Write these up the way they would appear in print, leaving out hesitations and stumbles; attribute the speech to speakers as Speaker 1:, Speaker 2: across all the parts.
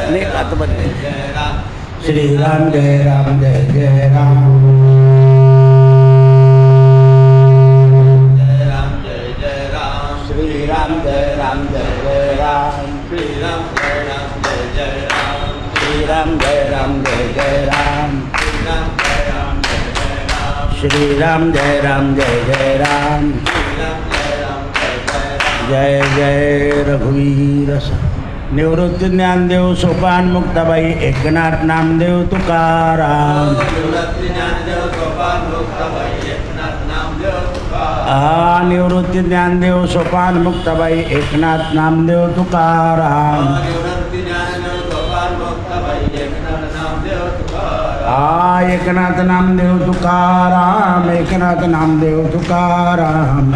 Speaker 1: नाही आता बदले. श्रीराम जय राम जय जय राम. श्रीराम जय राम जय जय राम. श्रीराम जय राम जय जय राम. श्रीराम जय राम जय जय राम. श्रीराम जय राम जय जय राम. जय जय रघुवीर. निवृत्ती ज्ञानदेव सोपान मुक्ताबाई एकनाथ नामदेव तुकाराम. निवृत्ती ज्ञानदेव सोपान मुक्ताबाई एकनाथ नामदेव तुकाराम. एकनाथ नामदेव तुकाराम. एकनाथ नामदेव तुकाराम.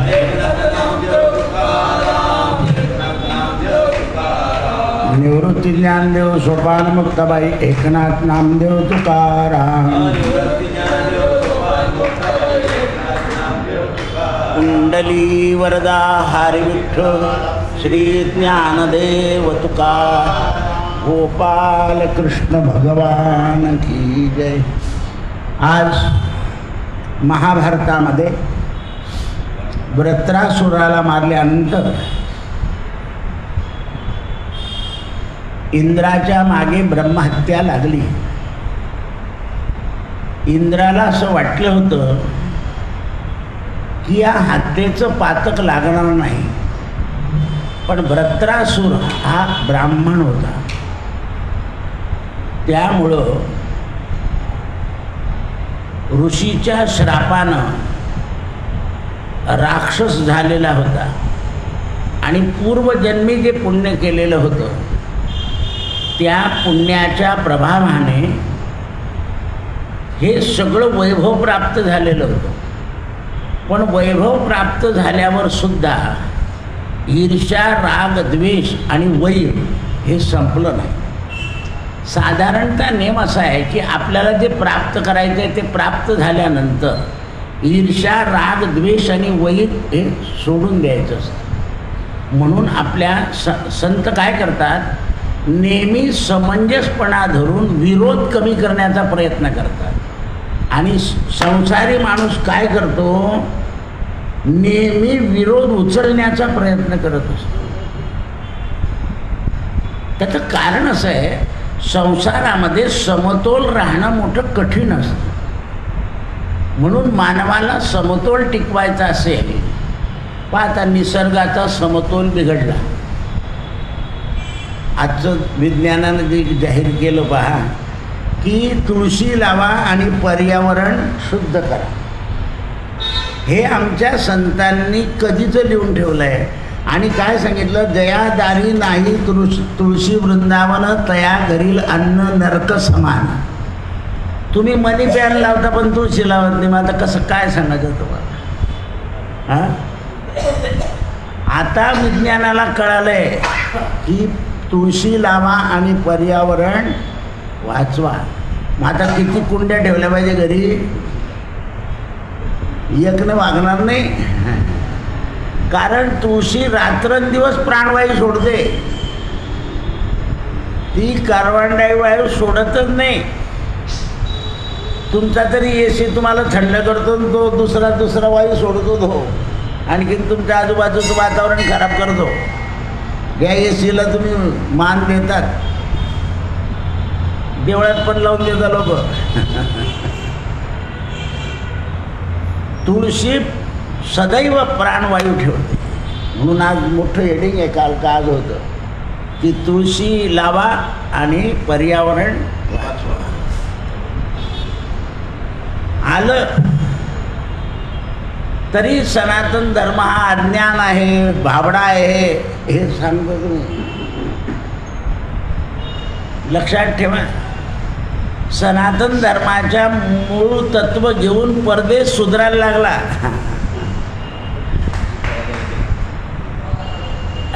Speaker 1: निवृत्ती ज्ञानदेव सोपान मुक्ताबाई एकनाथ नामदेव तुकाराम. कुंडली वरदा हरी विठ्ठल श्री ज्ञानदेव तुकार. गोपाल कृष्ण भगवान की जय. आज महाभारतामध्ये वृत्रासुराला मारल्यानंतर इंद्राच्या मागे ब्रह्महत्या लागली. इंद्राला असं वाटलं होतं की या हत्येचं पातक लागणार नाही, पण वृत्रासुर हा ब्राह्मण होता. त्यामुळं ऋषीच्या श्रापानं राक्षस झालेला होता आणि पूर्वजन्मी जे पुण्य केलेलं होतं त्या पुण्याच्या प्रभावाने हे सगळं वैभव प्राप्त झालेलं होतं. पण वैभव प्राप्त झाल्यावर सुद्धा ईर्ष्या राग द्वेष आणि वैर हे संपलं नाही. साधारणतः नियम असा आहे की आपल्याला जे प्राप्त करायचं आहे ते प्राप्त झाल्यानंतर ईर्ष्या राग द्वेष आणि वैर हे सोडून द्यायचं असतं. म्हणून आपल्या संत काय करतात, नेहमी समंजसपणा धरून विरोध कमी करण्याचा प्रयत्न करतात. आणि संसारी माणूस काय करतो, नेहमी विरोध उचलण्याचा प्रयत्न करत असतो. त्याचं कारण असं आहे, संसारामध्ये समतोल राहणं मोठं कठीण असतं. म्हणून मानवाला समतोल टिकवायचा असेल, पाहता निसर्गाचा समतोल बिघडला. आजचं विज्ञानानं जे जाहीर केलं पहा की तुळशी लावा आणि पर्यावरण शुद्ध करा. हे आमच्या संतांनी कधीच लिहून ठेवलं आहे. आणि काय सांगितलं, जयादारी नाही तुळशी वृंदावन तया घरील अन्न नरक समान. तुम्ही मनी प्लॅन लावता पण तुळशी लावत नाही. मग आता कसं काय सांगायचं तुम्हाला? हां, आता विज्ञानाला कळालंय की तुळशी लावा आणि पर्यावरण वाचवा. मग आता किती कुंड्या ठेवल्या पाहिजे घरी? एकनं वागणार नाही. कारण तुळशी रात्रंदिवस प्राणवायू सोडते, ती कार्बन डायऑक्साईड सोडतच नाही. तुमचा तरी AC तुम्हाला थंड करतो, तो दुसरा वायू सोडतो तो, आणखीन तुमच्या आजूबाजूचं वातावरण खराब करतो. या ACला तुम्ही मान देतात, देवळात पण लावून देतात लोक. तुळशी सदैव प्राणवायू ठेवते. म्हणून आज मोठं हेडिंग आहे, काल का आज होतं की तुळशी लावा आणि पर्यावरण वाचवा. आलं तरी सनातन धर्म हा अज्ञान आहे, भाबडा आहे हे सांगतो तुम्ही. लक्षात ठेवा, सनातन धर्माच्या मूळ तत्व घेऊन परदेश सुधारायला लागला.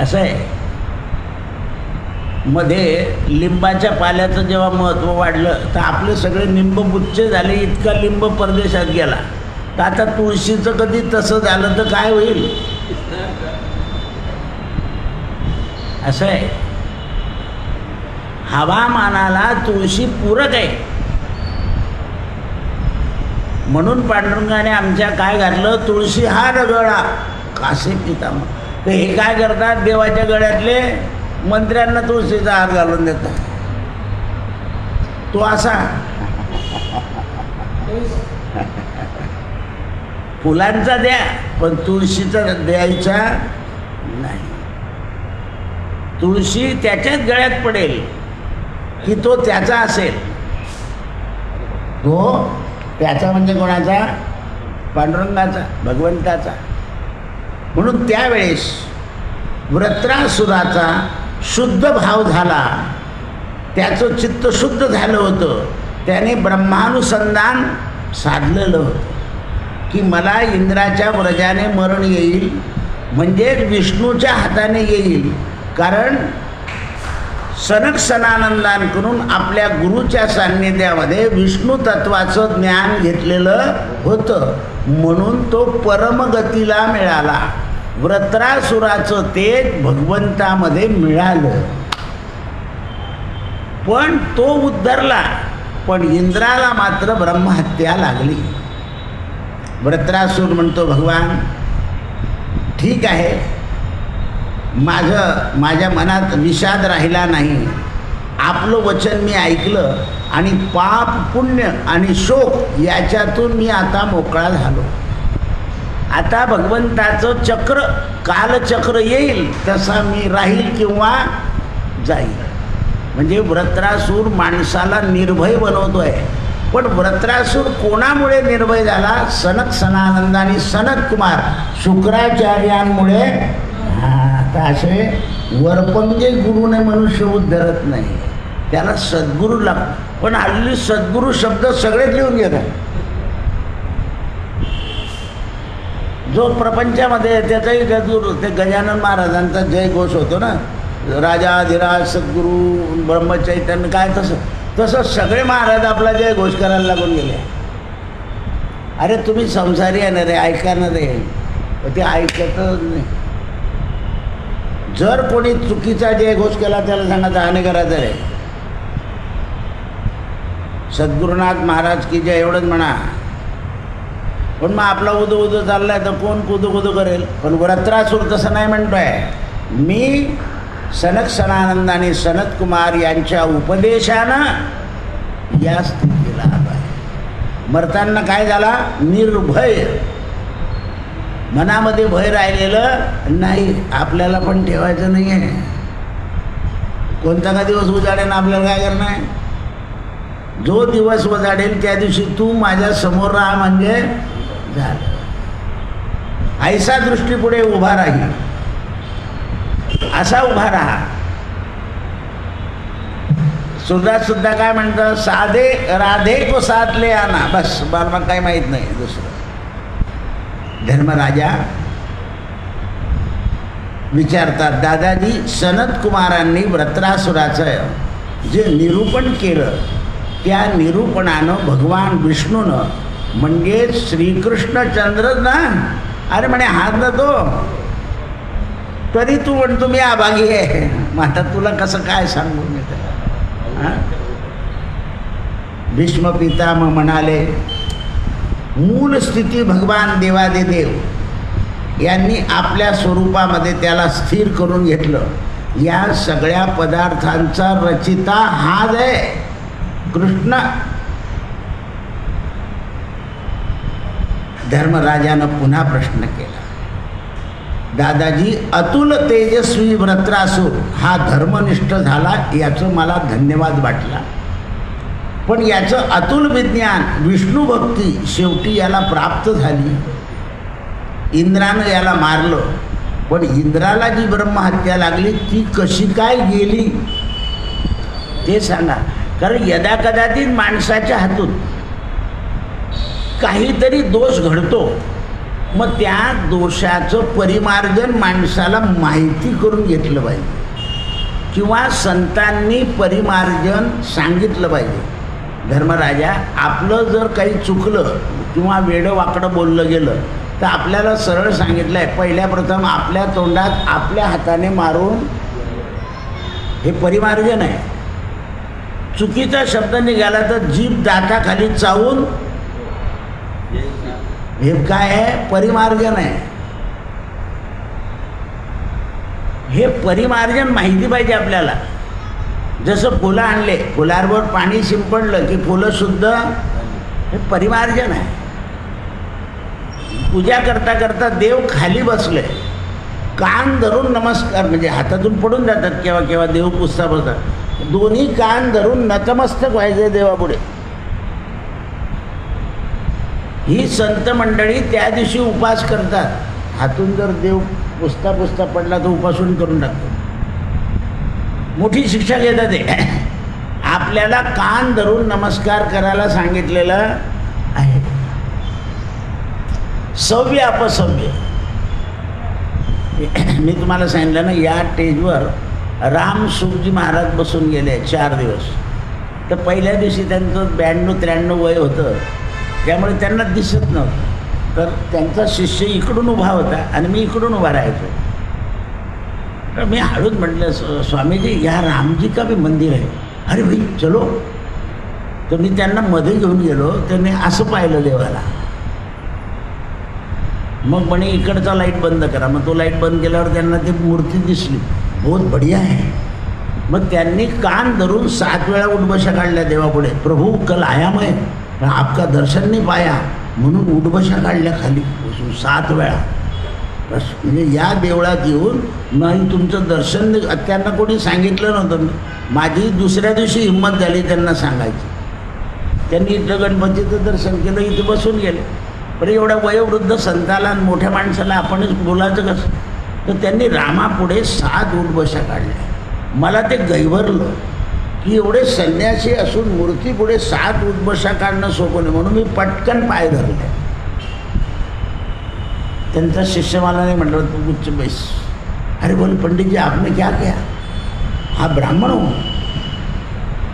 Speaker 1: असं आहे. मध्ये लिंबाच्या पाल्याचं जेव्हा महत्त्व वाढलं तर आपले सगळे लिंब बुच्चे झाले, इतका लिंब परदेशात गेला. तर आता तुळशीचं कधी तसं झालं तर काय होईल? असं आहे. हवामानाला तुळशी पूरक आहे. म्हणून पांडुरंगाने आमच्या काय घातलं, तुळशी हार गळा कासे पितामह. तर हे काय करतात, देवाच्या गळ्यातले मंत्र्यांना तुळशीचा हार घालून देतात. तो असा फुलांचा द्या पण तुळशीचा द्यायचा नाही. तुळशी त्याच्याच गळ्यात पडेल की तो त्याचा असेल. तो त्याचा म्हणजे कोणाचा, पांडुरंगाचा, भगवंताचा. म्हणून त्यावेळेस वृत्रासुराचा शुद्ध भाव झाला, त्याचं चित्त शुद्ध झालं होतं. त्याने ब्रह्मानुसंधान साधलेलं होतं की मला इंद्राच्या व्रजाने मरण येईल, म्हणजे विष्णूच्या हाताने येईल. कारण सनक सनानंदांकडून आपल्या गुरुच्या सान्निध्यामध्ये विष्णू तत्वाचं ज्ञान घेतलेलं होतं, म्हणून तो परमगतीला मिळाला. वृत्रासुराचं तेज भगवंतामध्ये मिळालं, पण तो उद्धरला. पण इंद्राला मात्र ब्रह्महत्या लागली. वृत्रासुर म्हणतो, भगवान ठीक आहे, माझ्या मनात विषाद राहिला नाही, आपलं वचन मी ऐकलं आणि पाप पुण्य आणि शोक याच्यातून मी आता मोकळा झालो. आता भगवंताचं चक्र, कालचक्र येईल तसा मी राहील किंवा जाईल. म्हणजे वृत्रासूर माणसाला निर्भय बनवतोय. पण वृत्रासूर कोणामुळे निर्भय झाला, सनक सनानंद आणि सनत कुमार शुक्राचार्यांमुळे. आता असे वरपंगे गुरुने मनुष्य उद्धरत नाही, त्याला सद्गुरू लागतो. पण हल्ली सद्गुरू शब्द सगळेच लिहून घेतात. जो प्रपंचामध्ये त्याचाही सद्गुरू, ते गजानन महाराजांचा जय घोष होतो ना, राजाधिराज सद्गुरू ब्रह्मचैतन्य काय, तसं सगळे महाराज आपला जय घोष करायला लागून गेले. अरे तुम्ही संसारी आहे ना रे, ऐका ना रे, ते ऐकतच नाही. जर कोणी चुकीचा जय घोष केला त्याला सांगायचं हानी करायचं रे. सद्गुरुनाथ महाराज की जय एवढंच म्हणा. पण मग आपला उदो उदो चाललाय तर कोण कुदू कुदू करेल. पण वृत्रासूर तसं नाही म्हणतोय, मी सनक सनानंद आणि सनत कुमार यांच्या उपदेशानं या स्थितीला आलाय. मरताना काय झाला, निर्भय, मनामध्ये भय राहिलेलं नाही. आपल्याला पण ठेवायचं नाही आहे. कोणता का दिवस उजाडेल आपल्याला काय करणार आहे. जो दिवस उजाडेल त्या दिवशी तू माझ्या समोर राहा म्हणजे झालं. ऐसा दृष्टीपुढे उभा राहील, असा उभा राहा. सुद्धा काय म्हणतं, साधे राधे को साथ ले आना. बस मला काही माहीत नाही दुसरं. धर्मराजा विचारतात, दादाजी सनत कुमारांनी वृत्रासुराचं जे निरूपण केलं, त्या निरूपणानं भगवान विष्णूनं, म्हणजे श्रीकृष्णचंद्र ना, अरे म्हणे हात ना तो, तरी तू म्हणतो मी अभागी आहे. मग आता तुला कसं काय सांगू मी त्याला. भीष्म पितामह म्हणाले, मूल स्थिती भगवान देवादिदेव यांनी आपल्या स्वरूपामध्ये त्याला स्थिर करून घेतलं. या सगळ्या पदार्थांचा रचिता हाच आहे कृष्ण. धर्मराजानं पुन्हा प्रश्न केला, दादाजी अतुल तेजस्वी वृत्रासूर हा धर्मनिष्ठ झाला, याचं मला धन्यवाद वाटला. पण याचं अतुल विज्ञान, विष्णू भक्ती शेवटी याला प्राप्त झाली. इंद्रानं याला मारलं, पण इंद्राला जी ब्रह्महत्या लागली ती कशी काय गेली ते सांगा. कारण यदा कदाचित माणसाच्या हातून काहीतरी दोष घडतो, मग त्या दोषाचं परिमार्जन माणसाला माहिती करून घेतलं पाहिजे, किंवा संतांनी परिमार्जन सांगितलं पाहिजे. धर्मराजा, आपलं जर काही चुकलं किंवा वेडं वाकडं बोललं गेलं तर आपल्याला सरळ सांगितलं आहे, पहिल्या प्रथम आपल्या तोंडात आपल्या हाताने मारून, हे परिमार्जन आहे. चुकीचा शब्द निघाला तर जीभ दाताखाली चावून, हे काय आहे? परिमार्जन आहे. हे परिमार्जन माहिती पाहिजे आपल्याला. जसं फुलं आणले, फुलांवर पाणी शिंपडलं की फुलं शुद्ध, हे परिमार्जन आहे. पूजा करता करता देव खाली बसले, कान धरून नमस्कार, म्हणजे हातातून पडून जातात केव्हा केव्हा देव पुसता बसतात, दोन्ही कान धरून नतमस्तक व्हायचे देवापुढे. ही संत मंडळी त्या दिवशी उपास करतात. हातून जर देव पुसता पुसता पडला तर उपासून करून टाकतो. मोठी शिक्षा घेतात ते. आपल्याला कान धरून नमस्कार करायला सांगितलेलं आहे. सव्य अपसव्य. मी तुम्हाला सांगितलं ना, या स्टेजवर राम सुखजी महाराज बसून गेले 4 दिवस. तर पहिल्या दिवशी त्यांचं 92-93 वय होतं, त्यामुळे त्यांना दिसत नव्हतं. तर त्यांचा शिष्य इकडून उभा होता आणि मी इकडून उभा राहायचो. तर मी हळूच म्हटलं, स्वामीजी या रामजी का भी मंदिर आहे. अरे भाई चलो. तर मी त्यांना मध्ये घेऊन गेलो. त्यांनी असं पाहिलं देवाला. मग म्हणे इकडचा लाईट बंद करा. मग तो लाईट बंद केल्यावर त्यांना ती मूर्ती दिसली. बहुत बढ़िया आहे. मग त्यांनी कान धरून 7 वेळा उठबशा काढल्या देवापुढे. प्रभू कल आया मैं, आपका दर्शन नहीं पाया, म्हणून उठबशा काढल्या खाली 7 वेळा. बस. म्हणजे या देवळात येऊन नाही तुमचं दर्शन, त्यांना कोणी सांगितलं नव्हतं. माझी दुसऱ्या दिवशी हिंमत झाली त्यांना सांगायची. त्यांनी इथं गणपतीचं दर्शन केलं, इथे बसून गेले. पण एवढ्या वयोवृद्ध संताला आणि मोठ्या माणसाला आपणच बोलायचं कसं. तर त्यांनी रामापुढे 7 उठबशा काढल्या. मला ते गैवरलं की एवढे संन्यासी असून मूर्तीपुढे 7 उठबशा काढणं सोपं नाही. म्हणून मी पटकन पाय धरले. त्यांचा शिष्य मला नाही म्हटलं तू गुच्छ बैस. अरे बोल पंडित जी आपने क्या किया, हा ब्राह्मण हो.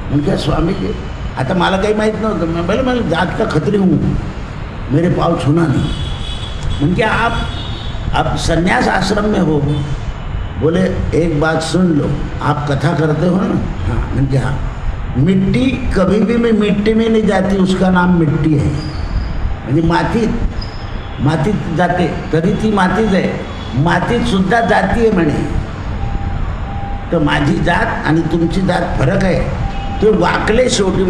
Speaker 1: म्हणजे स्वामी जी, आता मला काही माहीत नव्हतं. मैं बोले मैं जात का खत्री हूँ, मेरे पाँव छूना नहीं. म्हणजे आप संन्यास आश्रम में हो. बोले एक बात सुन लो, आप कथा करते हो ना. हाँ. म्हणजे हाँ, मिट्टी कभी भी मैं मिट्टी में नहीं जाती, उसका नाम मिट्टी है. म्हणजे मातीत जाते तरी ती मातीच आहे. मातीत सुद्धा जाती आहे म्हणे. तर माझी जात आणि तुमची जात फरक आहे. ते वाकले शेवटी.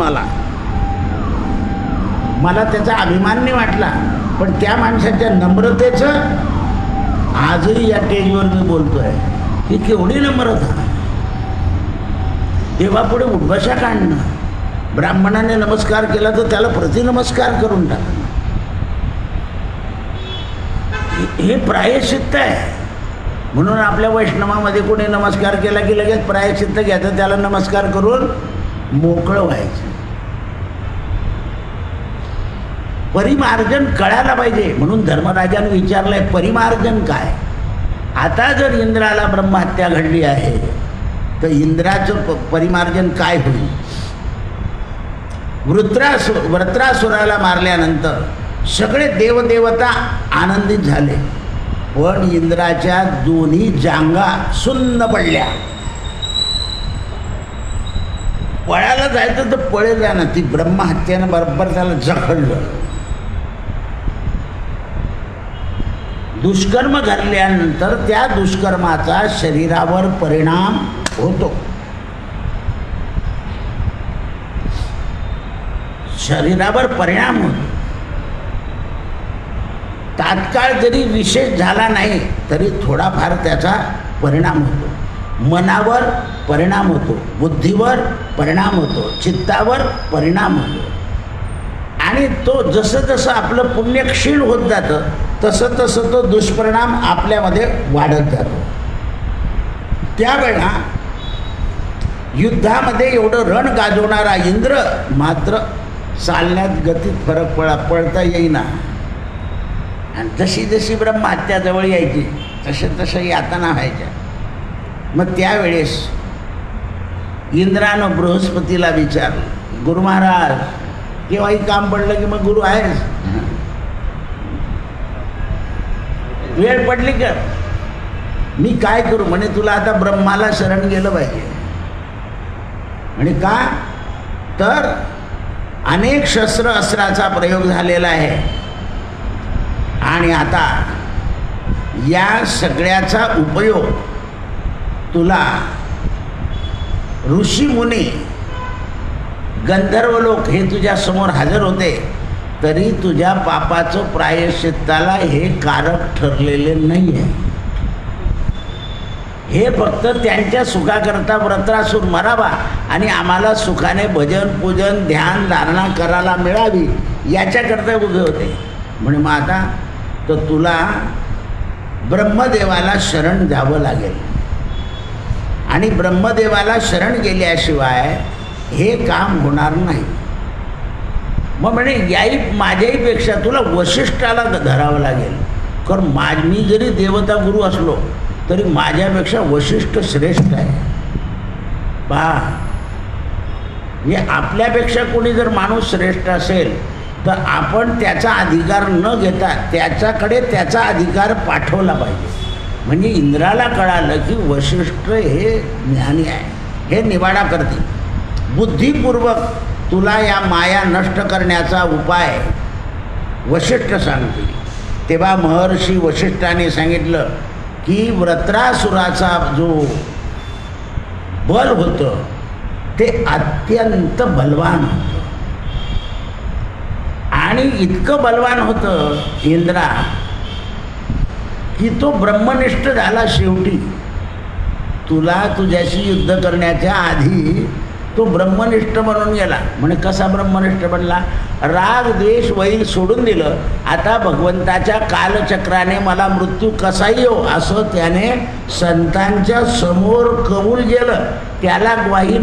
Speaker 1: मला त्याचा अभिमान नाही वाटला. पण त्या माणसाच्या नम्रतेचं आजही या स्टेजवर मी बोलतोय की केवढी नम्रता. देवापुढे उठबशा काढणं, ब्राह्मणाने नमस्कार केला तर त्याला प्रतिनमस्कार करून टाकणं, हे प्रायश्चित्त आहे. म्हणून आपल्या वैष्णवामध्ये कोणी नमस्कार केला की लगेच प्रायश्चित्त घ्यायचं, त्याला नमस्कार करून मोकळं व्हायचं. परिमार्जन कळायला पाहिजे. म्हणून धर्मराजाने विचारलंय परिमार्जन काय. आता जर इंद्राला ब्रह्महत्या घडली आहे तर इंद्राचं परिमार्जन काय होईल. वृत्रासुराला मारल्यानंतर सगळे देवदेवता आनंदित झाले, पण इंद्राच्या दोन्ही जांघा सुन्न पडल्या. पळायला जायचं तर पळेल ना. ती ब्रह्महत्यानं बरोबर त्याला जखडलं. दुष्कर्म घडल्यानंतर त्या दुष्कर्माचा शरीरावर परिणाम होतो. शरीरावर परिणाम होतो. तात्काळ जरी विशेष झाला नाही तरी थोडाफार त्याचा परिणाम होतो. मनावर परिणाम होतो, बुद्धीवर परिणाम होतो, चित्तावर परिणाम होतो. आणि तो जसं जसं आपलं पुण्य क्षीण होत जातं तसं तसं तो दुष्परिणाम आपल्यामध्ये वाढत जातो. त्यावेळा युद्धामध्ये एवढं रण गाजवणारा इंद्र मात्र चालण्यात गतीत फरक पडता येईना. आणि जशी जशी ब्रह्महत्या जवळ यायची तशा यातना व्हायच्या. मग त्यावेळेस इंद्रानं बृहस्पतीला विचारलं, गुरु महाराज केव्हाही काम पडलं की मग गुरु आहेस, वेळ पडली का मी काय करू. म्हणे तुला आता ब्रह्माला शरण गेलं पाहिजे. म्हणे का. तर अनेक शस्त्र अस्त्राचा प्रयोग झालेला आहे आणि आता या सगळ्याचा उपयोग तुला ऋषीमुनी गंधर्व लोक हे तुझ्या समोर हजर होते तरी तुझ्या पापाचं प्रायश्चित्ताला हे कारक ठरलेले नाही आहे. हे फक्त त्यांच्या सुखाकरता व्रत्रासूर मरावा आणि आम्हाला सुखाने भजन पूजन ध्यान धारणा करायला मिळावी याच्याकरता उभे होते. म्हणजे मग आता तर तुला ब्रह्मदेवाला शरण द्यावं लागेल आणि ब्रह्मदेवाला शरण गेल्याशिवाय हे काम होणार नाही. मग म्हणे माझ्याहीपेक्षा तुला वशिष्ठाला धरावं लागेल, कारण मी जरी देवता गुरु असलो तरी माझ्यापेक्षा वशिष्ठ श्रेष्ठ आहे. पहा, हे आपल्यापेक्षा कोणी जर माणूस श्रेष्ठ असेल तर आपण त्याचा अधिकार न घेता त्याच्याकडे त्याचा अधिकार पाठवला पाहिजे. म्हणजे इंद्राला कळालं की वशिष्ठ हे ज्ञानी आहे, हे निवाडा करतील. बुद्धिपूर्वक तुला या माया नष्ट करण्याचा उपाय वशिष्ठ सांगतील. तेव्हा महर्षी वशिष्ठाने सांगितलं की व्रत्रासुराचा जो बल होतं ते अत्यंत बलवान होतं आणि इतकं बलवान होतं इंद्रा की तो ब्रह्मनिष्ठ झाला. शेवटी तुला तुझ्याशी युद्ध करण्याच्या आधी तो ब्रह्मनिष्ठ बनून गेला. म्हणजे कसा ब्रह्मनिष्ठ बनला? राग द्वेष वैर सोडून दिलं. आता भगवंताच्या कालचक्राने मला मृत्यू कसाही हो असं त्याने संतांच्या समोर कबूल केलं. त्याला ग्वाही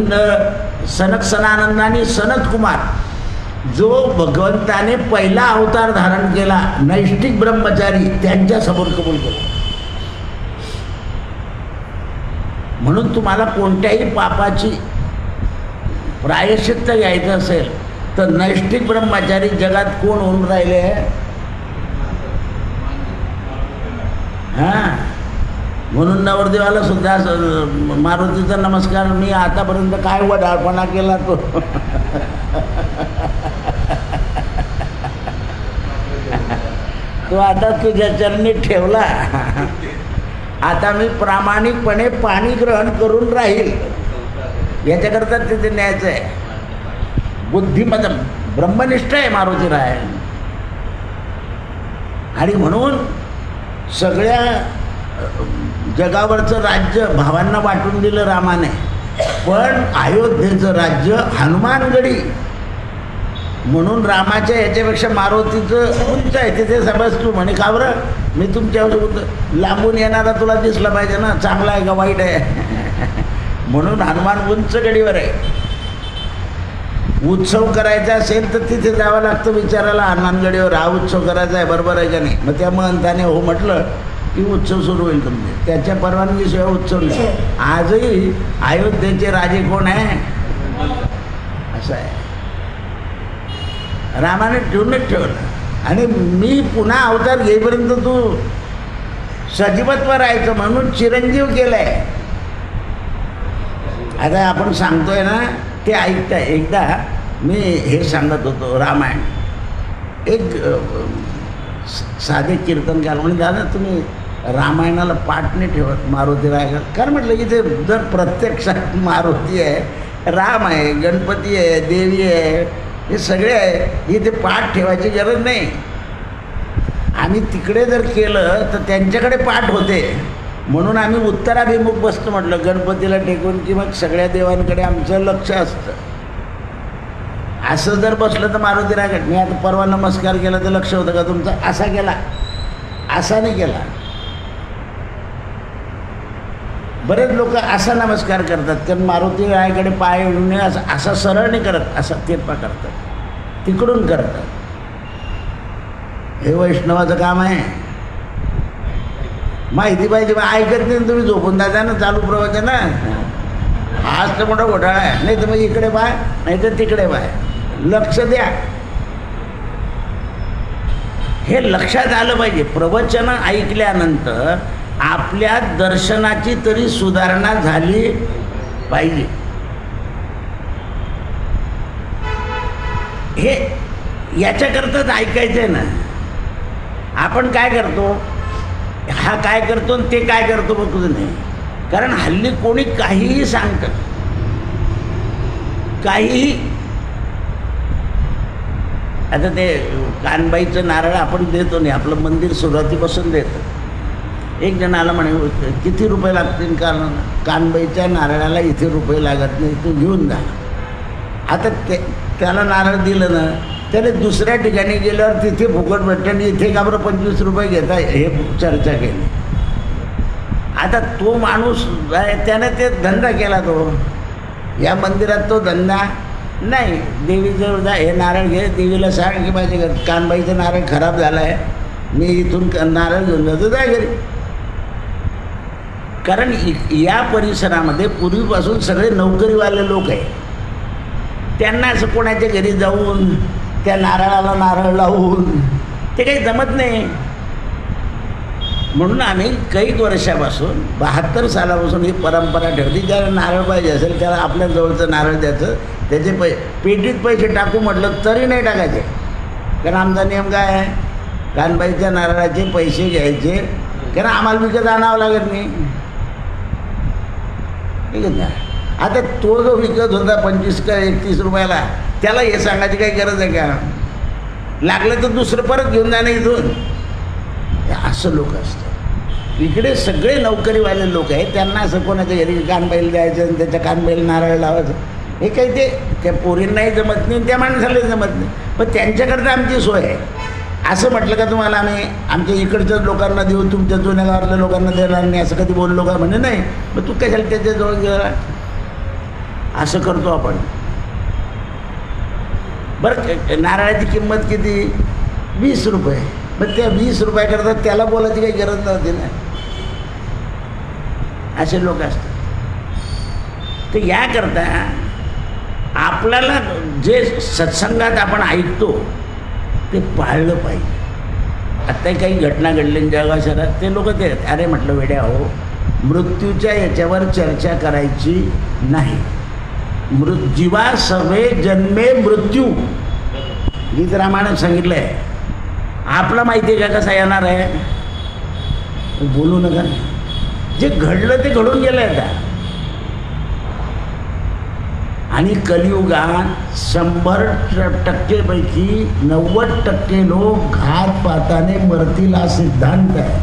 Speaker 1: सनक सनानंदानी सनत कुमार जो भगवंताने पहिला अवतार धारण केला नैष्ठिक ब्रह्मचारी त्यांच्या समोर कबूल केलं. म्हणून तुम्हाला कोणत्याही पापाची प्रायश्चित्त घ्यायचं असेल तर नैष्ठिक ब्रह्मचारी जगात कोण होऊन राहिले आहे? हां, म्हणून नवरदेवाला सुद्धा मारुतीचा नमस्कार. मी आतापर्यंत काय वडाळपणा केला तो तो आता तुझ्या चरणी ठेवला. आता मी प्रामाणिकपणे पाणी ग्रहण करून राहील याच्याकरता तिथे न्यायचं आहे. बुद्धिमत ब्रह्मनिष्ठ आहे मारुती राय आणि म्हणून सगळ्या जगावरचं राज्य भावांना वाटून दिलं रामाने. पण अयोध्येचं राज्य हनुमानगडी म्हणून रामाच्या याच्यापेक्षा मारुतीचं उंच आहे. तिथे समज तू म्हणे का बरं मी तुमच्यासोबत लांबून येणारा तुला दिसला पाहिजे ना, चांगला आहे का वाईट आहे म्हणून हनुमान उंच गडीवर आहे. उत्सव करायचा असेल तर तिथे जावं लागतं विचारायला हनुमानगडीवर हा उत्सव करायचा आहे बरोबर आहे का नाही. मग त्या महंताने हो म्हटलं की उत्सव सुरू होईल तुमचे. त्याच्या परवानगीशिवाय उत्सव नाही. आजही अयोध्येचे राजे कोण आहे? असं आहे. रामाने ठेवूनच ठेवलं आणि मी पुन्हा अवतार घेईपर्यंत तू सजीवत्व राहायचं म्हणून चिरंजीव केलं आहे. आता आपण सांगतोय ना ते ऐकताय. एकदा मी हे सांगत होतो रामायण. एक साधे कीर्तनकार म्हणजे दादा तुम्ही रामायणाला पाठ नाही ठेवत मारुती रायगड. कारण म्हटलं इथे जर प्रत्यक्षात मारुती आहे, राम आहे, गणपती आहे, देवी आहे, हे सगळे आहे. इथे पाठ ठेवायची गरज नाही. आम्ही तिकडे जर केलं तर त्यांच्याकडे पाठ होते म्हणून आम्ही उत्तराभिमुख बसतो. म्हटलं गणपतीला टेकून की मग सगळ्या देवांकडे आमचं लक्ष असतं. असं जर बसलं तर मारुती रायगड. मी आता परवा नमस्कार केला तर लक्ष होतं का तुमचं? असा केला, असा नाही केला. बरेच लोक असा नमस्कार करतात कारण मारुती रायकडे पाय येऊन असा सरळ नाही करत, असा तिरपा करतात, तिकडून करतात. हे वैष्णवाचं काम आहे. माहिती पाहिजे. ऐकत नाही तुम्ही झोपून जाता ना चालू प्रवचन ना. हाच तर मोठा घोटाळा आहे. नाही तर मग इकडे पाय नाही तर तिकडे पाय. लक्ष द्या. हे लक्षात आलं पाहिजे. प्रवचन ऐकल्यानंतर आपल्या दर्शनाची तरी सुधारणा झाली पाहिजे. हे याच्याकरताच ऐकायचं आहे ना. आपण काय करतो, हा काय करतो आणि ते काय करतो बघतो नाही. कारण हल्ली कोणी काहीही सांगतं, काहीही. आता ते कानबाईचं नारळ आपण देतो नाही, आपलं मंदिर सुरुवातीपासून देतं. एक जण आला म्हणे, किती रुपये लागतील, कारण कानबाईच्या नारळाला इथे रुपये लागत नाही, तू घेऊन जा. आता त्याला नारळ दिलं ना, त्याने दुसऱ्या ठिकाणी गेल्यावर तिथे फुकट भेटतं आणि इथे का बरं 25 रुपये घेता, हे चर्चा केली. आता तो माणूस त्याने ते धंदा केला. तो या मंदिरात तो धंदा नाही. देवीजवळ जा, हे नारळ घे, देवीला सांग की माझ्या कानबाईचं नारळ खराब झालं आहे, मी इथून नारळ घेऊन जातो, जा घरी. कारण या परिसरामध्ये पूर्वीपासून सगळे नोकरीवाले लोक आहे. त्यांना असं कोणाच्या घरी जाऊन त्या नारळाला नारळ लावून ते काही जमत नाही. म्हणून आम्ही कैक वर्षापासून 72 सालापासून ही परंपरा ठेवली. ज्याला नारळ पाहिजे असेल त्याला आपल्या जवळचं नारळ द्यायचं. त्याचे पेटीत पैसे टाकू म्हटलं तरी नाही टाकायचे. कारण आमचा नियम काय आहे, कानबाईच्या नारळाचे पैसे घ्यायचे, कारण आम्हाला विकत आणावं लागत नाही. ठीक आहे ना. आता तो जो विकत होता 25 का 31 रुपयाला, त्याला हे सांगायची काही गरज आहे का? लागलं तर दुसरं परत घेऊन जाणं इथून. असं लोक असतात इकडे. सगळे नोकरीवाले लोक आहेत. त्यांना असं कोणाच्या घरी कानबाईला द्यायचं आणि त्याच्या कानबाईला नारळ लावायचं, हे काही ते त्या पोरींनाही जमत नाही, त्या माणसालाही जमत नाही. पण त्यांच्याकडचं आमची सोय आहे. असं म्हटलं का तुम्हाला आम्ही आमच्या इकडच्याच लोकांना देऊ, तुमच्या जुन्या गावातल्या लोकांना देणार नाही, असं कधी बोललो का? म्हणजे नाही. मग तू कशाला त्याच्याजवळ गेला? असं करतो आपण. बरं, नारळाची किंमत किती? 20 रुपये. मग त्या 20 रुपयाकरता त्याला बोलायची काही गरज नव्हती ना. असे लोक असतात. तर याकरता आपल्याला जे सत्संगात आपण ऐकतो ते पाळलं पाहिजे. आत्ता काही घटना घडल्या जगा शहरात, ते लोक ते अरे म्हटलं वेड्या हो, मृत्यूच्या याच्यावर चर्चा करायची नाही. जीवा सर्वे जन्मे मृत्यू, गीत रामायणात सांगितलं आहे. आपला माहिती आहे का कसा येणार आहे? बोलू नका. जे घडलं ते घडून गेलं आहे आता. आणि कलियुगात 100% पैकी 90% लोक घातपाताने मरतील हा सिद्धांत आहे.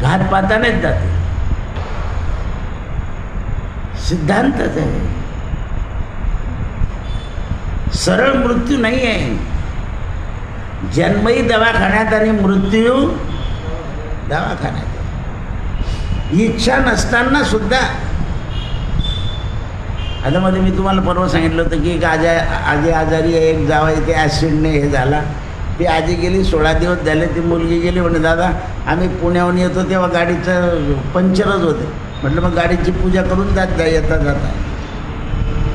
Speaker 1: घातपातानेच जाते, सिद्धांतच आहे. सरळ मृत्यू नाही आहे. जन्मही दवाखान्यात आणि मृत्यू दवाखान्यात. इच्छा नसताना सुद्धा. आता मध्ये मी तुम्हाला परवा सांगितलं होतं की एक आजी आजारी आहे, एक जावा इथे ॲसिडने हे झाला. ती आजी गेली, 16 दिवस झाले. ती मुलगी गेली, म्हणे दादा आम्ही पुण्याहून येतो तेव्हा गाडीचं पंक्चरच होते. म्हटलं मग गाडीची पूजा करून जात जा येता जाता.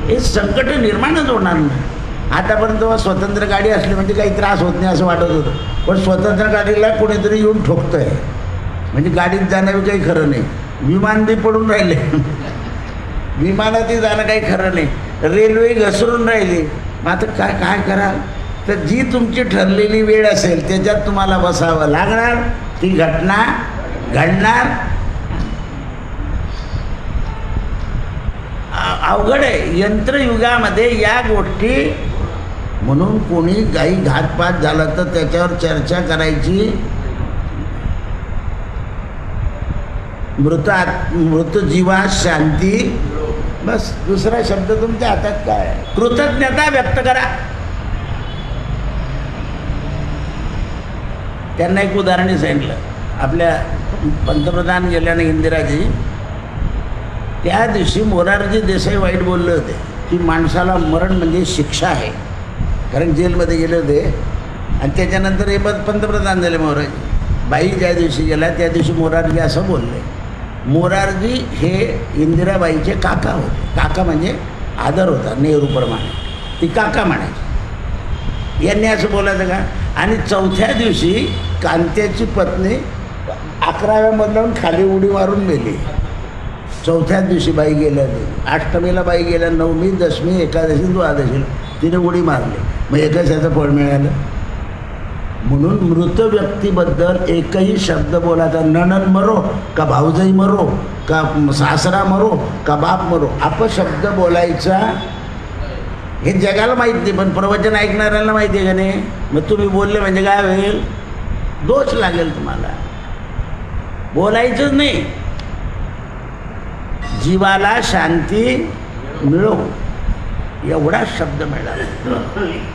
Speaker 1: हे संकट निर्माणच होणार नाही. आतापर्यंत स्वतंत्र गाडी असली म्हणजे काही त्रास होत नाही असं वाटत होतं. पण स्वतंत्र गाडीला कोणीतरी येऊन ठोकतं आहे म्हणजे गाडीत जाणं काही खरं नाही. विमान बी पडून राहिले, विमानातही जाणं काही खरं नाही. रेल्वे घसरून राहिली. मग आता काय कराल? तर जी तुमची ठरलेली वेळ असेल त्याच्यात तुम्हाला बसावं लागणार. ती घटना घडणार. अवघड आहे. यंत्रयुगामध्ये या गोष्टी. म्हणून कोणी काही घातपात झाला तर त्याच्यावर चर्चा करायची. मृत जीवात शांती. बस, दुसरा शब्द तुमच्या हातात काय? कृतज्ञता व्यक्त करा. त्यांना एक उदाहरण सांगितलं. आपल्या पंतप्रधान गेल्याने इंदिराजी, त्या दिवशी मोरारजी देसाई वाईट बोलले होते की माणसाला मरण म्हणजे शिक्षा आहे. कारण जेलमध्ये गेले होते आणि त्याच्यानंतर हे पंतप्रधान झाले मोरारजी. बाई ज्या दिवशी गेला त्या दिवशी मोरारजी असं बोलले. मोरारजी हे इंदिराबाईचे काका होते. काका म्हणजे आदर होता नेहरूप्रमाणे, ती काका म्हणायची. यांनी असं बोलायचं का? आणि चौथ्या दिवशी कांत्याची पत्नी 11व्या मजल्यावरून खाली उडी मारून मेली. चौथ्याच दिवशी बाई गेल्या, अष्टमीला बाई गेल्या, नवमी, दशमी, एकादशी, द्वादशी तिने उडी मारली, मग एकच याचं फळ मिळालं. म्हणून मृत व्यक्तीबद्दल एकही शब्द बोलायचा, नणन मरो का भाऊजाई मरो का सासरा मरो का बाप मरो, अपशब्द बोलायचा हे जगाला माहीत नाही, पण प्रवचन ऐकणाऱ्याला माहिती आहे का नाही. मग तुम्ही बोलले म्हणजे काय होईल, दोष लागेल तुम्हाला. बोलायचंच नाही, जीवाला शांती मिळो एवढा शब्द मिळाला.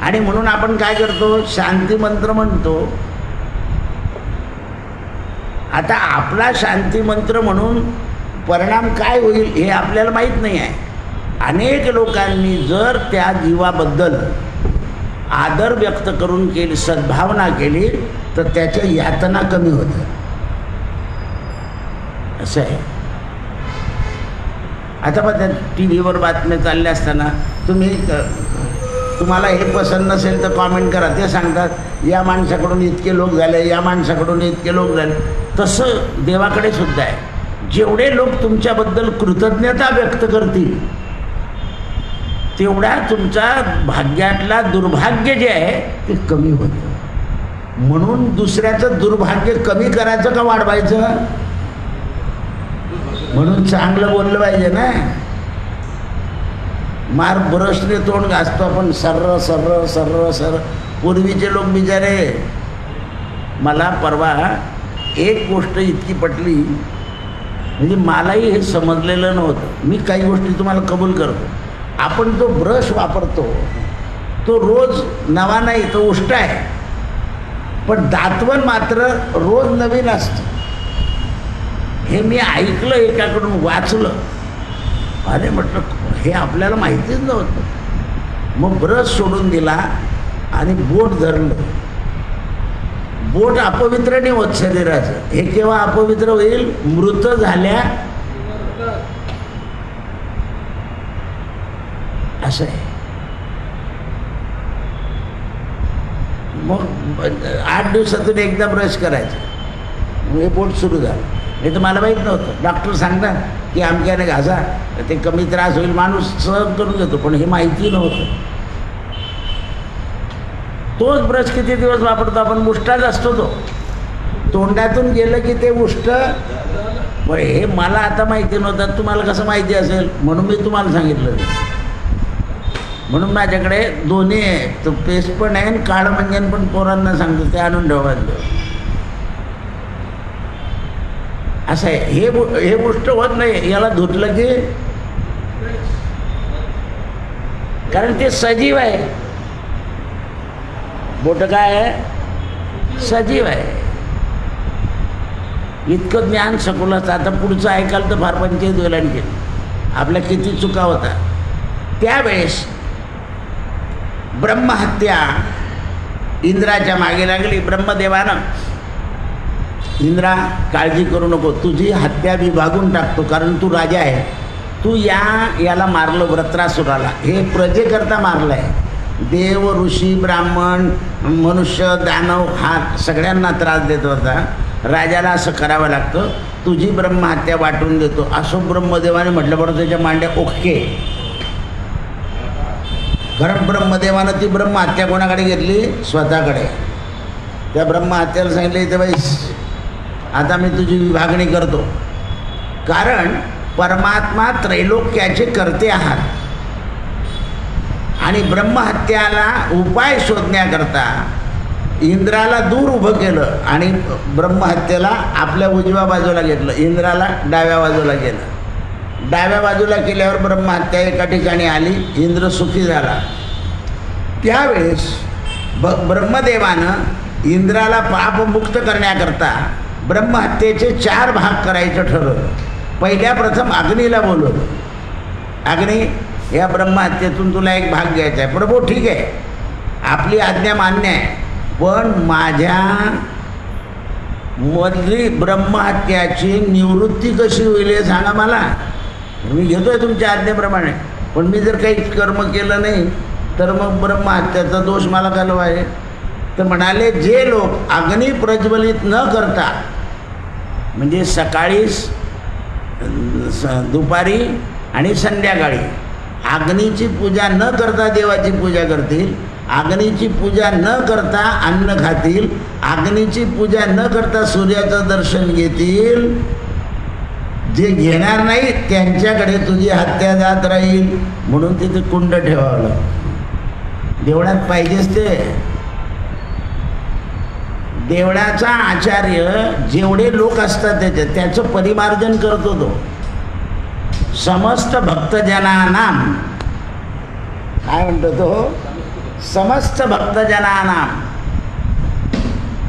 Speaker 1: आणि म्हणून आपण काय करतो, शांती मंत्र म्हणतो. आता आपला शांती मंत्र म्हणून परिणाम काय होईल हे आपल्याला माहीत नाही आहे. अनेक लोकांनी जर त्या जीवाबद्दल आदर व्यक्त करून केली, सद्भावना केली, तर त्याच्या यातना कमी होतं. असं आहे. आता बघा टी व्हीवर बातम्या चालल्या असताना तुम्हाला हे पसंत नसेल तर कॉमेंट करा, ते सांगतात या माणसाकडून इतके लोक झाले, या माणसाकडून इतके लोक झाले. तसं देवाकडे सुद्धा आहे. जेवढे लोक तुमच्याबद्दल कृतज्ञता व्यक्त करतील तेवढा तुमचा भाग्यातला दुर्भाग्य जे आहे ते कमी होतं. म्हणून दुसऱ्याचं दुर्भाग्य कमी करायचं का वाढवायचं, म्हणून चांगलं बोललं पाहिजे ना. मार ब्रशने तोंड घासतो आपण, सर्र सर्र सर्र सर्र. पूर्वीचे लोक बिचारे, मला परवा एक गोष्ट इतकी पटली, म्हणजे मलाही हे समजलेलं नव्हतं. मी काही गोष्टी तुम्हाला कबूल करतो. आपण जो ब्रश वापरतो तो रोज नवा नाही, तो उष्ट आहे, पण दातवण मात्र रोज नवीन असतं. हे मी ऐकलं, एकाकडून वाचलं. अरे म्हटलं हे आपल्याला माहितीच नव्हतं. मग ब्रश सोडून दिला आणि बोट धरलं. बोट अपवित्र नाही होत शरीराचं. हे केव्हा अपवित्र होईल, मृत झाल्या असं आहे. मग 8 दिवसातून एकदा ब्रश करायचं. हे बोट सुरू झालं. हे तर मला माहीत नव्हतं. डॉक्टर सांगतात की अमक्याने घासा, ते कमी त्रास होईल, माणूस सहन करून घेतो, पण हे माहिती नव्हतं. तोच ब्रश किती दिवस वापरतो आपण, उष्टाच असतो तो. तोंडातून गेलं की ते उष्ट. पण हे मला आता माहिती नव्हतं, तुम्हाला कसं माहिती असेल, म्हणून मी तुम्हाला सांगितलं. म्हणून माझ्याकडे दोन्ही आहे, तो पेस्ट पण आहे आणि काळं मंजन पण पोरांना सांगतो, ते आणून ठेवायचं. असं आहे. हे गोष्ट होत नाही. याला धुतलं की, कारण ते सजीव आहे. बोट काय आहे, सजीव आहे. इतकं ज्ञान सखोलचं. आता पुढचं ऐकाल तर फार पंचायत होईल आणखी. आपल्या किती चुका होता. त्यावेळेस ब्रह्महत्या इंद्राच्या मागे लागली. ब्रह्मदेवानं, इंद्रा काळजी करू नको, तुझी हत्या विभागून टाकतो, कारण तू राजा आहे. तू याला मारलं, वृत्रासुराला. हे प्रजेकरता मारलं आहे. देव, ऋषी, ब्राह्मण, मनुष्य, दानव हा सगळ्यांना त्रास देत होता. राजाला असं करावं लागतं. तुझी ब्रह्महत्या वाटून देतो असं ब्रह्मदेवाने म्हटलं. बरं, त्याच्या मांड्या ओके. कारण ब्रह्मदेवानं ती ब्रह्महत्या कोणाकडे घेतली, स्वतःकडे. त्या ब्रह्महत्याला सांगितले, इथे बाईस आता मी तुझी विभागणी करतो, कारण परमात्मा त्रैलोक्याचे कर्ते आहात. आणि ब्रह्महत्याला उपाय शोधण्याकरता इंद्राला दूर उभं केलं आणि ब्रह्महत्येला आपल्या उजव्या बाजूला घेतलं, इंद्राला डाव्या बाजूला केलं. डाव्या बाजूला केल्यावर ब्रह्महत्या एका ठिकाणी आली, इंद्र सुखी झाला. त्यावेळेस ब्रह्मदेवानं इंद्राला पापमुक्त करण्याकरता ब्रह्महत्येचे 4 भाग करायचं ठरवलं. पहिल्या प्रथम अग्नीला बोलवलं. अग्नी, या ब्रह्महत्येतून तुला एक भाग घ्यायचा आहे. प्रभू ठीक आहे, आपली आज्ञा मान्य आहे, पण माझ्या मधली ब्रह्महत्याची निवृत्ती कशी होईल हे सांगा मला. मी घेतोय तुमच्या आज्ञेप्रमाणे, पण मी जर काही कर्म केलं नाही तर मग ब्रह्महत्याचा दोष मला घालवा आहे. तर म्हणाले, जे लोक अग्नी प्रज्वलित न करता, म्हणजे सकाळी दुपारी आणि संध्याकाळी अग्नीची पूजा न करता देवाची पूजा करतील, अग्नीची पूजा न करता अन्न खातील, अग्नीची पूजा न करता सूर्याचं दर्शन घेतील. जे घेणार नाही त्यांच्याकडे तुझी हत्या जात राहील. म्हणून तिथे कुंड ठेवावं लागतं. देवळात पाहिजेच ते. देवळाचा आचार्य जेवढे लोक असतात त्याचं परिमार्जन करतो तो. समस्त भक्तजनानाम काय म्हणतो तो? समस्त भक्तजनानाम.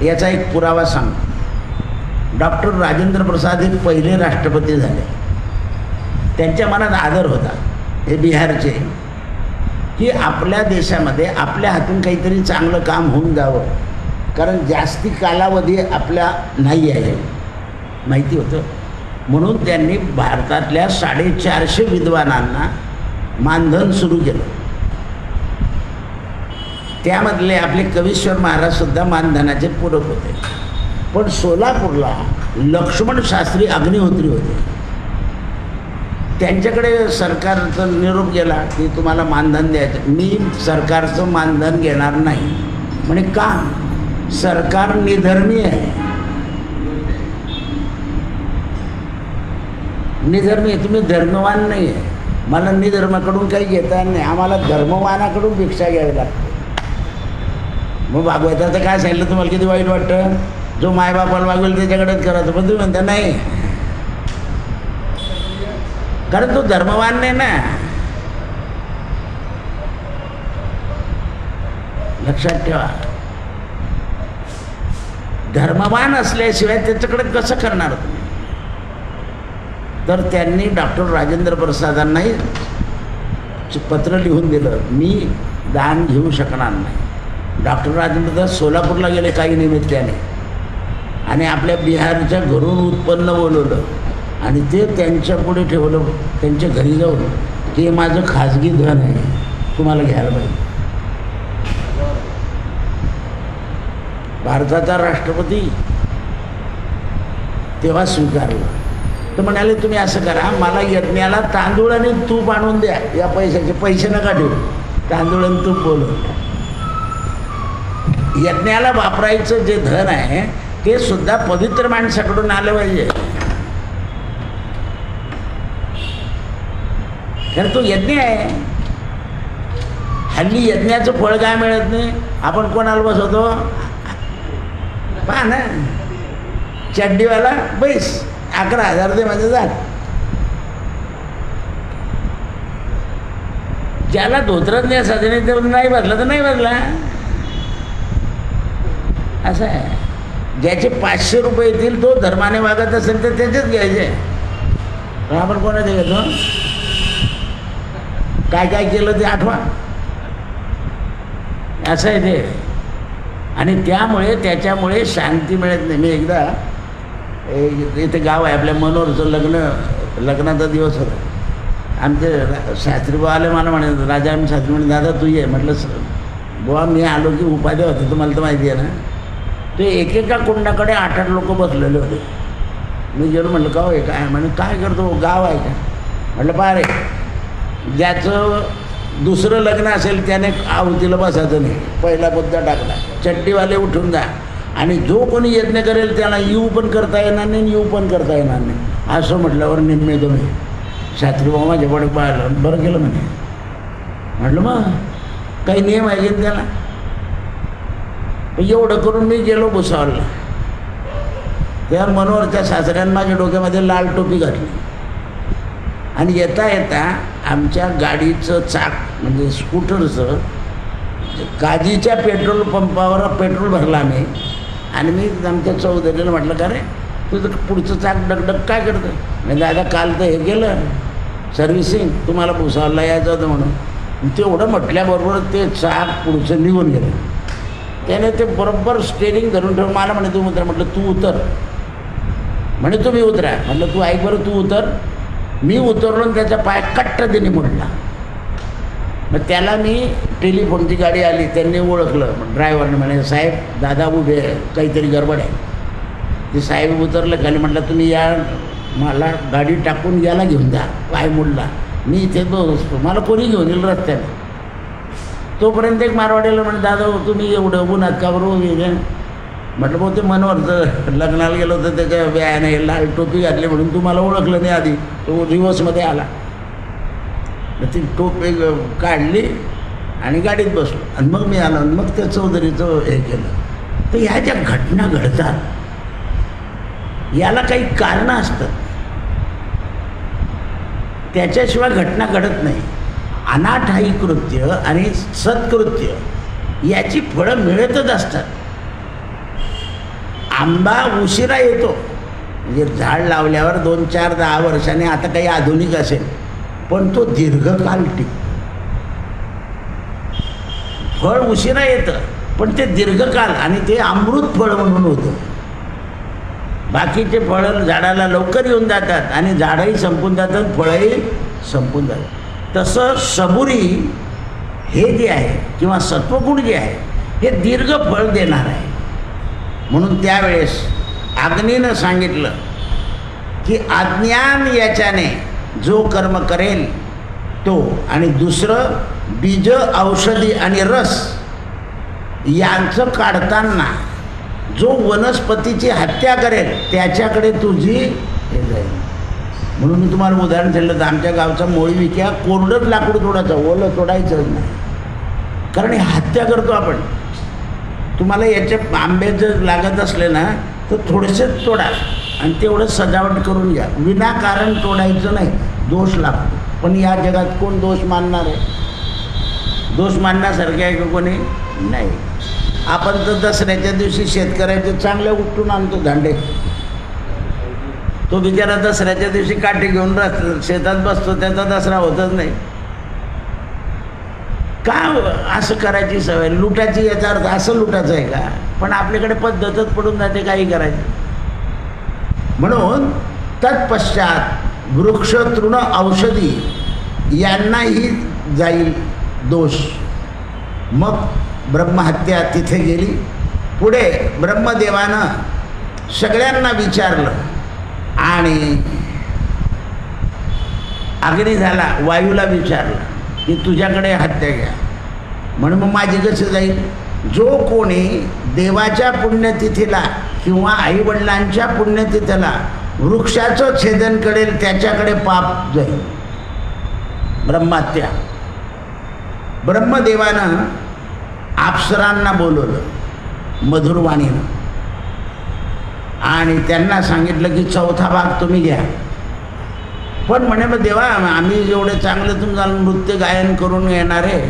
Speaker 1: याचा एक पुरावा सांगतो. डॉक्टर राजेंद्र प्रसाद हे पहिले राष्ट्रपती झाले. त्यांच्या मनात आदर होता, हे बिहारचे, की आपल्या देशामध्ये आपल्या हातून काहीतरी चांगलं काम होऊन जावं. कारण जास्ती कालावधी आपल्या नाही आहे माहिती होतं. म्हणून त्यांनी भारतातल्या 450 विद्वानांना मानधन सुरू केलं. त्यामधले आपले कवीश्वर महाराजसुद्धा मानधनाचे पूरक होते. पण सोलापूरला लक्ष्मण शास्त्री अग्निहोत्री होते. त्यांच्याकडे सरकारचा निरोप गेला की तुम्हाला मानधन द्यायचं. मी सरकारचं मानधन घेणार नाही. म्हणे का? सरकार निधर्मी आहे. निधर्मी, तुम्ही धर्मवान नाही आहे. मला निधर्माकडून काही घेता येत नाही. आम्हाला धर्मवानाकडून भिक्षा घ्यावी लागते. मग भागवताचं काय सांगितलं तुम्हाला? किती वाईट वाटतं? जो मायबापाला वागवेल त्याच्याकडेच करायचं. पण तुम्ही म्हणता नाही, कारण तो धर्मवान नाही ना. लक्षात ठेवा, धर्मवान असल्याशिवाय त्याच्याकडे कसं करणार तुम्ही? तर त्यांनी डॉक्टर राजेंद्र प्रसादांनाही पत्र लिहून दिलं, मी दान घेऊ शकणार नाही. डॉक्टर राजेंद्र प्रसाद सोलापूरला गेले काही निमित्ताने आणि आपल्या बिहारच्या घरून उत्पन्न बोलवलं आणि ते त्यांच्या पुढे ठेवलं, त्यांच्या घरी जाऊन, की माझं खाजगी धन आहे, तुम्हाला घ्यायला पाहिजे. भारताचा राष्ट्रपती तेव्हा स्वीकारला. तर म्हणाले तुम्ही असं करा, मला यज्ञाला तांदूळ आणि तूप आणून द्या. या पैशाचे पैसे नका ठेवू, तांदूळ आणि तूप बोलून. यज्ञाला वापरायचं जे धन आहे ते सुद्धा पवित्र माणसाकडून आलं पाहिजे. कारण तो यज्ञ आहे. हल्ली यज्ञाचं फळ काय मिळत नाही. आपण कोणाला बसवतो? पहा ना, चड्डीवाला बैस 11,000 दे माझे जात. ज्याला धोत्रच नाही साधने ते नाही बसला तर नाही बसला, असं आहे. ज्याचे 500 रुपये येतील तो धर्माने वागत असेल तर त्याचेच घ्यायचे. पण आपण कोणाचे घेतो? काय काय केलं ते आठवा, असं आहे ते. आणि त्यामुळे त्याच्यामुळे शांती मिळत नाही. मी एकदा इथे गाव आहे आपल्या मनोरचं लग्नाचा दिवस होता. आमचे शास्त्री बुवा आले, मला म्हणे राजा आम्ही शास्त्री म्हणे दादा तू ये. म्हटलं बुवा मी आलो की उपाध्याय होते, तुम्हाला तर माहिती आहे ना. ते एकेका कुंडाकडे 8-8 लोक बसलेले होते. मी गेलो, म्हटलं का हो काय? म्हणे काय करतो, गाव आहे का? म्हटलं पहा रे, ज्याचं दुसरं लग्न असेल त्याने आहुतीला बसायचं नाही. पहिला मुद्दा टाकला, चड्डीवाले उठून जा. आणि जो कोणी यज्ञ करेल त्याला येऊ पण करता येणार नाही, येऊ पण करता येणार नाही. असं म्हटल्यावर निम्मे तुम्ही शास्त्री बाबा माझ्याकडे पाहिलं, बरं केलं म्हणे. म्हटलं मग काही नियम आहे की त्याला? एवढं करून मी गेलो भुसावळला. त्या मनोहरच्या सासऱ्यानं माझ्या डोक्यामध्ये लाल टोपी घातली आणि येता येता आमच्या गाडीचं चाक म्हणजे स्कूटरचं काजीच्या पेट्रोल पंपावर पेट्रोल भरला आम्ही. आणि मी आमच्या चौधरीला म्हटलं का रे तुझं पुढचं चाक डगडग काय करतं? म्हणजे दादा काल तर हे केलं सर्व्हिसिंग, तुम्हाला भुसावळला यायचं होतं म्हणून. तेवढं म्हटल्याबरोबर ते चाक पुढचं निघून गेलं. त्याने ते बरोबर स्टेरिंग धरून ठेवून मला म्हणे तू उतर. म्हटलं तू उतर. म्हणे तुम्ही उतरा. म्हटलं तू ऐक बरं, तू उतर. मी उतरलो आणि त्याचा पाय कट्ट देणे मोडला. मग त्याला मी टेलिफोनची गाडी आली, त्यांनी ओळखलं. ड्रायव्हरने म्हणे साहेब दादा उभे, काहीतरी गडबड आहे. ते साहेब उतरलं खाली. म्हटलं तुम्ही या मला गाडी टाकून याला घेऊन जा, पाय मोडला, मी इथे बसतो, मला कोणी घेऊन येईल रस्त्याने. तोपर्यंत एक मारवाडीला म्हणजे दादा तुम्ही एवढं उन्हात का बरोबर. म्हटलं भाऊ ते मनोहरचं लग्नाला गेलो होतं, त्याच्या व्यायाने लाल टोपी घातली म्हणून तुम्हाला ओळखलं नाही आधी. तो रिवर्समध्ये आला, ती टोपी काढली आणि गाडीत बसलो आणि मग मी आलो आणि मग त्या चौधरीचं हे केलं. तर ह्या ज्या घटना घडतात याला काही कारणं असतात, त्याच्याशिवाय घटना घडत नाही. अनाठायी कृत्य आणि सत्कृत्य याची फळं मिळतच असतात. आंबा उशिरा येतो, म्हणजे झाड लावल्यावर 2, 4, 10 वर्षांनी आता काही आधुनिक असेल, पण तो दीर्घकाल टिकतो. फळ उशिरा येतं पण ते दीर्घकाल आणि ते अमृत फळ म्हणून होतं. बाकीचे फळं झाडाला लवकर येऊन जातात आणि झाडंही संपून जातात, फळंही संपून जातात. तसं सबुरी हे जे आहे किंवा सत्वगुण जे आहे हे दीर्घ फळ देणार आहे. म्हणून त्यावेळेस अग्नीनं सांगितलं की अज्ञान याच्याने जो कर्म करेल तो, आणि दुसरं बीज, औषधी आणि रस यांचं काढताना जो वनस्पतीची हत्या करेल त्याच्याकडे तुझी हे जाईल. म्हणून मी तुम्हाला उदाहरण दिलं तर आमच्या गावचा मोळी विक्या कोरडंच लाकूड तोडायचं, ओलं तोडायचंच नाही, कारण हे हत्या करतो आपण. तुम्हाला याचे आंबे जर लागत असले ना तर थोडेसेच तोडा आणि तेवढं सजावट करून घ्या. विनाकारण तोडायचं नाही, दोष लागतो. पण या जगात कोण दोष मानणार आहे? दोष मानण्यासारखे आहे का कोणी? नाही. आपण तर दसऱ्याच्या दिवशी शेतकऱ्याचे चांगले उपटून आणतो दांडे. तो बिचारा दसऱ्याच्या दिवशी काठी घेऊन शेतात बसतो, त्याचा दसरा होतच नाही. का असं करायची सवय? लुटाची, याचा अर्थ असं लुटायचं आहे का? पण आपल्याकडे पद्धतच पडून जाते काही करायचं. म्हणून तत्पश्चात वृक्ष, तृण, औषधी यांनाही जाईल दोष. मग ब्रह्महत्या तिथे गेली. पुढे ब्रह्मदेवानं सगळ्यांना विचारलं आणि अग्नी झाला, वायूला विचारलं की तुझ्याकडे हत्या घ्या. म्हणून मग माझी कशी जाईल? जो कोणी देवाच्या पुण्यतिथीला किंवा आईवडिलांच्या पुण्यतिथीला वृक्षाचं छेदन करेल त्याच्याकडे पाप जाईल, ब्रह्महत्या. ब्रह्मदेवानं अप्सरांना बोलवलं मधुरवाणीनं आणि त्यांना सांगितलं की 4था भाग तुम्ही घ्या. पण म्हणे मग देवा, आम्ही एवढे चांगले तुम्हाला नृत्य गायन करून येणारे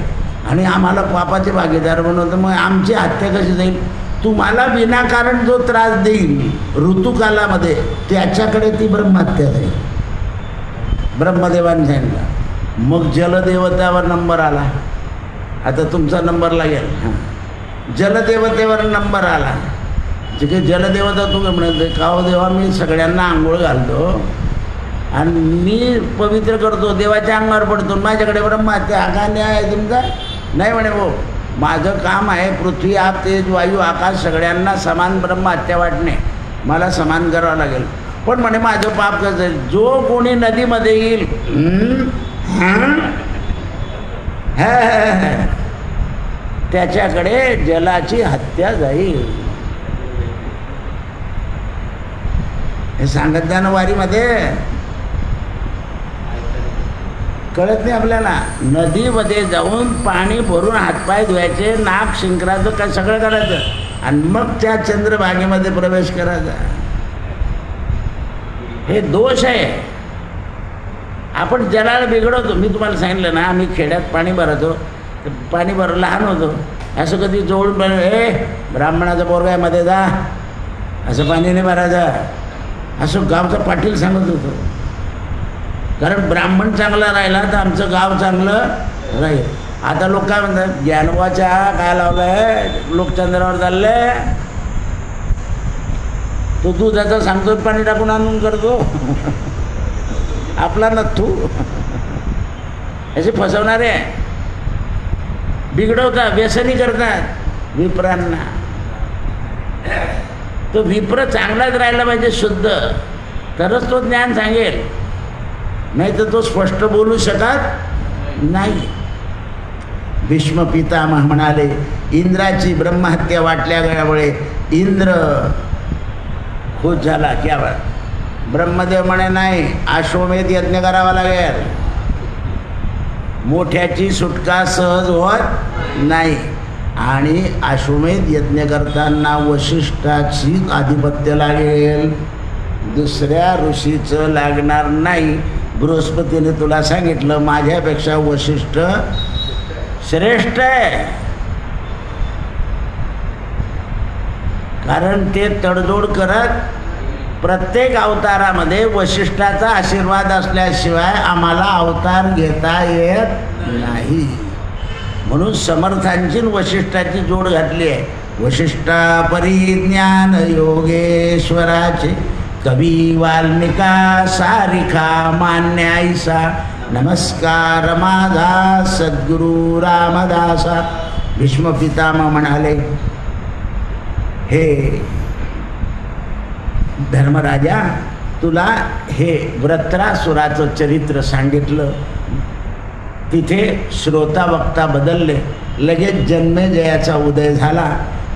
Speaker 1: आणि आम्हाला पापाचे भागीदार बनवतं, मग आमची हत्या कशी जाईल? तुम्हाला विनाकारण जो त्रास देईल ऋतुकालामध्ये त्याच्याकडे ती ब्रह्महत्या जाईल. ब्रह्मदेवाने सांगितलं. मग जलदेवतावर नंबर आला. आता तुमचा नंबर लागेल. जलदेवतेवर नंबर आला. जे काही जलदेवता तू म्हणते का हो देवा, मी सगळ्यांना आंघोळ घालतो आणि मी पवित्र करतो, देवाच्या अंगावर पडतो, माझ्याकडे ब्रह्महत्या, हा का न्याय आहे तुमचा? नाही म्हणे भाऊ, माझं काम आहे पृथ्वी, आप, तेज, वायू, आकाश सगळ्यांना समान ब्रह्महत्या वाटणे, मला समान करावं लागेल. पण म्हणे माझं पाप कसं आहे? जो कोणी नदीमध्ये येईल त्याच्याकडे जलाची हत्या जाईल. हे सांगत जा ना वारीमध्ये, कळत नाही आपल्याला. नदीमध्ये जाऊन पाणी भरून हातपाय धुवायचे, नाक शिंकराचं काय सगळं करायचं आणि मग त्या चंद्रभागेमध्ये प्रवेश करायचा. हे दोष आहे. आपण जलाला बिघडवतो. मी तुम्हाला सांगितलं ना, आम्ही खेड्यात पाणी भरतो, पाणी भर लहान होतो, असं कधी जोडून पण ब्राह्मणाचा पोरगा मध्ये जा, असं पाणी नाही भरायचं, असं गावचा पाटील सांगत होतो. कारण ब्राह्मण चांगला राहिला तर आमचं गाव चांगलं राहील. आता लोक काय म्हणतात, ज्ञानोबाच्या काय लावलंय, लोकचंद्रावर चाललंय, तो दुधाचा सांगतो, पाणी टाकून आणून करतो आपला नथू. असे फसवणारे आहे, बिघडवतात, व्यसनी करतात विप्रांना. तो विप्र चांगलाच राहिला पाहिजे, शुद्ध, तरच तो ज्ञान सांगेल, नाही तर तो स्पष्ट बोलू शकत नाही. भीष्म पितामह म्हणाले, इंद्राची ब्रह्महत्या वाटल्या गेल्यामुळे इंद्र खुश झाला. क्या ब्रह्मदेव म्हणे नाही, अश्वमेध यज्ञ करावा लागेल, मोठ्याची सुटका सहज होत नाही. आणि अश्वमेध यज्ञ करताना वशिष्ठाची आधिपत्य लागेल, दुसऱ्या ऋषीचं लागणार नाही. बृहस्पतीने तुला सांगितलं माझ्यापेक्षा वशिष्ठ श्रेष्ठ आहे, कारण ते तडजोड करत प्रत्येक अवतारामध्ये वशिष्ठाचा आशीर्वाद असल्याशिवाय आम्हाला अवतार घेता येत नाही. म्हणून समर्थांची वशिष्ठाची जोड घातली आहे. वशिष्ठा परिज्ञान योगेश्वराचे कवी वाल्मिका सारिखा मान्यायसा नमस्कार माझा सद्गुरु रामदासा. भीष्म पितामह म्हणाले, हे धर्मराजा, तुला हे वृत्रासुराचं चरित्र सांगितलं, तिथे श्रोता वक्ता बदलले. लगेच जन्मेजयाचा उदय झाला.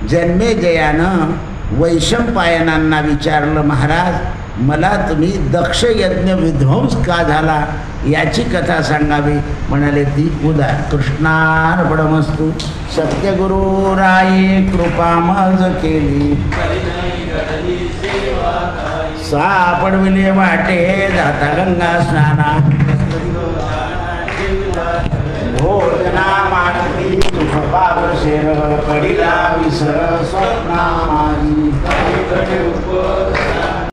Speaker 1: जन्मेजयानं वैशंपायनांना विचारलं, महाराज मला तुम्ही दक्ष यज्ञ विध्वंस का झाला याची कथा सांगावी. म्हणाले ती उदा कृष्णार्पणमस्तु. सत्यगुरु राये कृपा मज केली, सापडविले वाटे जाता गंगा स्नाना. भोजना मागती पाप शेर पडिला विसर